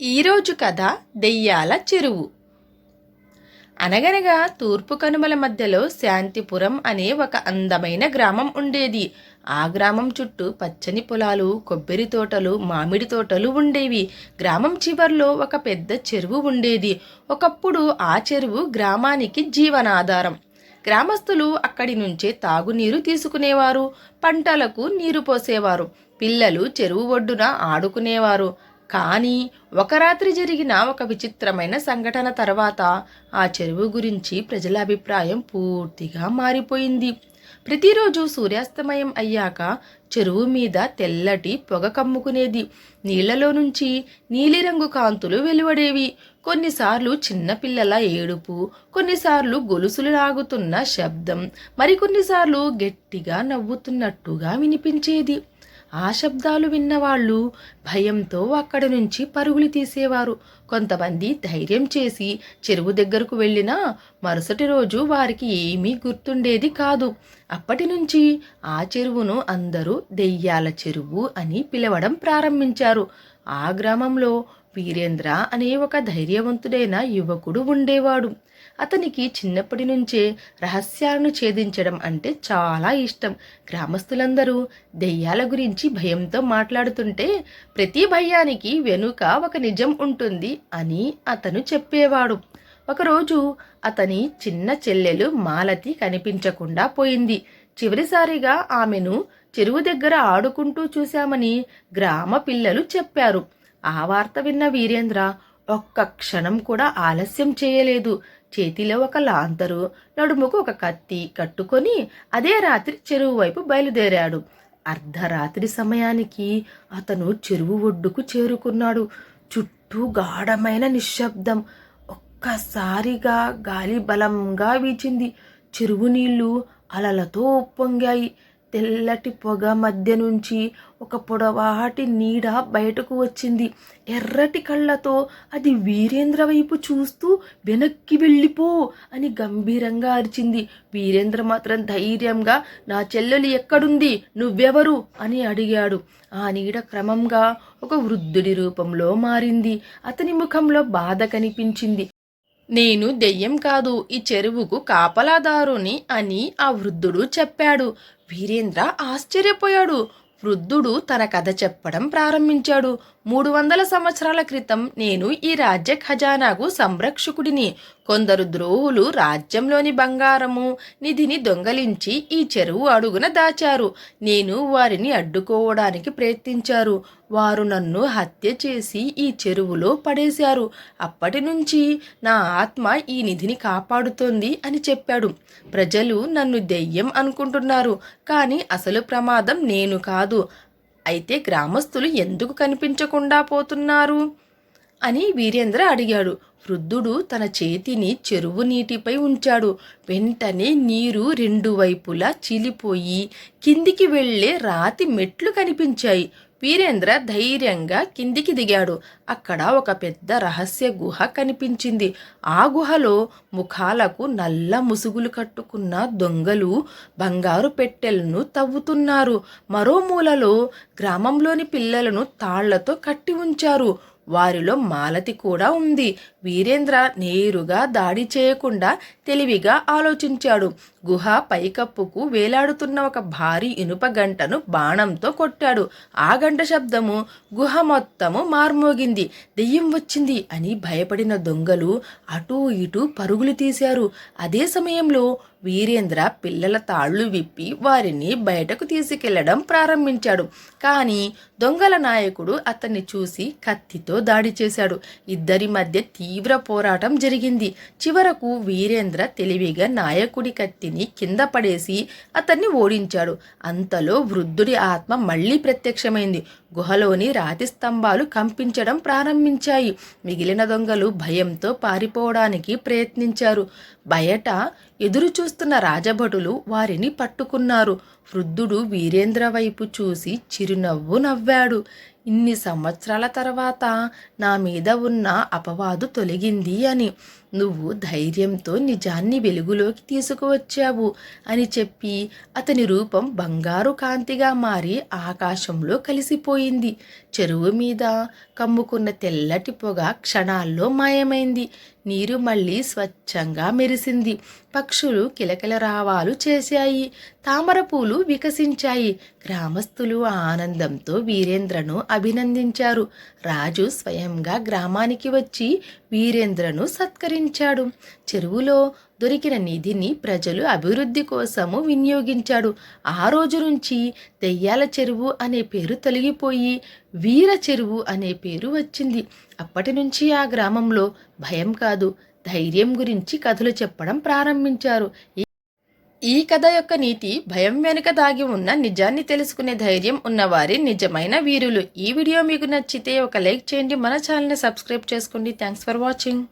ఈరోజు కథ దెయ్యాల చెరువు. అనగనగా తూర్పు కనుమల మధ్యలో శాంతిపురం అనే ఒక అందమైన గ్రామం ఉండేది. ఆ గ్రామం చుట్టూ పచ్చని పొలాలు, కొబ్బరి తోటలు, మామిడి తోటలు ఉండేవి. గ్రామం చివర్లో ఒక పెద్ద చెరువు ఉండేది. ఒకప్పుడు ఆ చెరువు గ్రామానికి జీవనాధారం. గ్రామస్తులు అక్కడి నుంచే తాగునీరు తీసుకునేవారు, పంటలకు నీరు పోసేవారు, పిల్లలు చెరువు ఒడ్డున ఆడుకునేవారు. కానీ ఒక రాత్రి జరిగిన ఒక విచిత్రమైన సంఘటన తర్వాత ఆ చెరువు గురించి ప్రజల అభిప్రాయం పూర్తిగా మారిపోయింది. ప్రతిరోజు సూర్యాస్తమయం అయ్యాక చెరువు మీద తెల్లటి పొగ కమ్ముకునేది. నీళ్లలో నుంచి నీలిరంగు కాంతులు వెలువడేవి. కొన్నిసార్లు చిన్నపిల్లల ఏడుపు, కొన్నిసార్లు గొలుసులు లాగుతున్న శబ్దం, మరికొన్నిసార్లు గట్టిగా నవ్వుతున్నట్టుగా వినిపించేది. ఆ శబ్దాలు విన్నవాళ్ళు భయంతో అక్కడి నుంచి పరుగులు తీసేవారు. కొంతమంది ధైర్యం చేసి చెరువు దగ్గరకు వెళ్ళినా మరుసటి రోజు వారికి ఏమీ గుర్తుండేది కాదు. అప్పటి నుంచి ఆ చెరువును అందరూ దెయ్యాల చెరువు అని పిలవడం ప్రారంభించారు. ఆ గ్రామంలో వీరేంద్ర అనే ఒక ధైర్యవంతుడైన యువకుడు ఉండేవాడు. అతనికి చిన్నప్పటి నుంచే రహస్యాలను ఛేదించడం అంటే చాలా ఇష్టం. గ్రామస్తులందరూ దెయ్యాల గురించి భయంతో మాట్లాడుతుంటే ప్రతి భయానికి వెనుక ఒక నిజం ఉంటుంది అని అతను చెప్పేవాడు. ఒకరోజు అతని చిన్న చెల్లెలు మాలతి కనిపించకుండా పోయింది. చివరిసారిగా ఆమెను చెరువు దగ్గర ఆడుకుంటూ చూశామని గ్రామ పిల్లలు చెప్పారు. ఆ వార్త విన్న వీరేంద్ర ఒక్క క్షణం కూడా ఆలస్యం చేయలేదు. చేతిలో ఒక లాంతరు, నడుముకు ఒక కత్తి కట్టుకొని అదే రాత్రి చెరువు వైపు బయలుదేరాడు. అర్ధరాత్రి సమయానికి అతను చెరువు ఒడ్డుకు చేరుకున్నాడు. చుట్టూ గాఢమైన నిశ్శబ్దం. ఒక్కసారిగా గాలి బలంగా వీచింది. చెరువు నీళ్లు అలలతో ఉప్పొంగాయి. తెల్లటి పొగ మధ్య నుంచి ఒక పొడవాటి నీడ బయటకు వచ్చింది. ఎర్రటి కళ్ళతో అది వీరేంద్ర వైపు చూస్తూ వెనక్కి వెళ్ళిపో అని గంభీరంగా అరిచింది. వీరేంద్ర మాత్రం ధైర్యంగా నా చెల్లెలు ఎక్కడుంది, నువ్వెవరు అని అడిగాడు. ఆ నీడ క్రమంగా ఒక వృద్ధుడి రూపంలో మారింది. అతని ముఖంలో బాధ కనిపించింది. నేను దెయ్యం కాదు, ఈ చెరువుకు కాపలాదారుని అని ఆ వృద్ధుడు చెప్పాడు. వీరేంద్ర ఆశ్చర్యపోయాడు. వృద్ధుడు తన కథ చెప్పడం ప్రారంభించాడు. 300 సంవత్సరాల క్రితం నేను ఈ రాజ్య ఖజానాకు సంరక్షకుడిని. కొందరు ద్రోహులు రాజ్యంలోని బంగారము, నిధిని దొంగలించి ఈ చెరువు అడుగున దాచారు. నేను వారిని అడ్డుకోవడానికి ప్రయత్నించారు. వారు నన్ను హత్య చేసి ఈ చెరువులో పడేశారు. అప్పటి నుంచి నా ఆత్మ ఈ నిధిని కాపాడుతోంది అని చెప్పాడు. ప్రజలు నన్ను దెయ్యం అనుకుంటున్నారు, కానీ అసలు ప్రమాదం నేను కాదు. అయితే గ్రామస్తులు ఎందుకు కనిపించకుండా పోతున్నారు అని వీరేంద్ర అడిగాడు. వృద్ధుడు తన చేతిని చెరువు నీటిపై ఉంచాడు. వెంటనే నీరు రెండు వైపులా చీలిపోయి కిందికి వెళ్లే రాతి మెట్లు కనిపించాయి. వీరేంద్ర ధైర్యంగా కిందికి దిగాడు. అక్కడ ఒక పెద్ద రహస్య గుహ కనిపించింది. ఆ గుహలో ముఖాలకు నల్ల ముసుగులు కట్టుకున్న దొంగలు బంగారు పెట్టెలను తవ్వుతున్నారు. మరో మూలలో గ్రామంలోని పిల్లలను తాళ్లతో కట్టి ఉంచారు. వారిలో మాలతి కూడా ఉంది. వీరేంద్ర నేరుగా దాడి చేయకుండా తెలివిగా ఆలోచించాడు. గుహ పైకప్పుకు వేలాడుతున్న ఒక భారీ ఇనుప గంటను బాణంతో కొట్టాడు. ఆ గంట శబ్దము గుహ మొత్తము మార్మోగింది. దెయ్యం వచ్చింది అని భయపడిన దొంగలు అటూ ఇటూ పరుగులు తీశారు. అదే సమయంలో వీరేంద్ర పిల్లల తాళ్లు విప్పి వారిని బయటకు తీసుకెళ్లడం ప్రారంభించాడు. కానీ దొంగల నాయకుడు అతన్ని చూసి కత్తితో దాడి చేశాడు. ఇద్దరి మధ్య తీవ్ర పోరాటం జరిగింది. చివరకు వీరేంద్ర తెలివిగా నాయకుడి కత్తిని కింద పడేసి అతన్ని ఓడించాడు. అంతలో వృద్ధుడి ఆత్మ మళ్లీ ప్రత్యక్షమైంది. గుహలోని రాతి స్తంభాలు కంపించడం ప్రారంభించాయి. మిగిలిన దొంగలు భయంతో పారిపోవడానికి ప్రయత్నించారు. బయట ఎదురు చూస్తున్న రాజభటులు వారిని పట్టుకున్నారు. వృద్ధుడు వీరేంద్ర వైపు చూసి చిరునవ్వు నవ్వాడు. ఇన్ని సంవత్సరాల తర్వాత నా మీద ఉన్న అపవాదు తొలగింది అని. నువ్వు ధైర్యంతో నిజాన్ని వెలుగులోకి తీసుకువచ్చావు అని చెప్పి అతని రూపం బంగారు కాంతిగా మారి ఆకాశంలో కలిసిపోయింది. చెరువు మీద కమ్ముకున్న తెల్లటి పొగ క్షణాల్లో మాయమైంది. నీరు మళ్ళీ స్వచ్ఛంగా మెరిసింది. పక్షులు కిలకిలరావాలు చేశాయి. తామరపూలు వికసించాయి. గ్రామస్తులు ఆనందంతో వీరేంద్రను అభినందించారు. రాజు స్వయంగా గ్రామానికి వచ్చి వీరేంద్రను సత్కరించాడు. చెరువులో దొరికిన నిధిని ప్రజలు అభివృద్ధి కోసము వినియోగించాడు. ఆ రోజు నుంచి దెయ్యాల చెరువు అనే పేరు తొలగిపోయి వీర చెరువు అనే పేరు వచ్చింది. అప్పటి నుంచి ఆ గ్రామంలో భయం కాదు, ధైర్యం గురించి కథలు చెప్పడం ప్రారంభించారు. ఈ కథ యొక్క నీతి భయం వెనుక దాగి ఉన్న నిజాన్ని తెలుసుకునే ధైర్యం ఉన్నవారే నిజమైన వీరులు. ఈ వీడియో మీకు నచ్చితే ఒక లైక్ చేయండి, మన ఛానల్ని సబ్స్క్రైబ్ చేసుకోండి. Thanks for watching.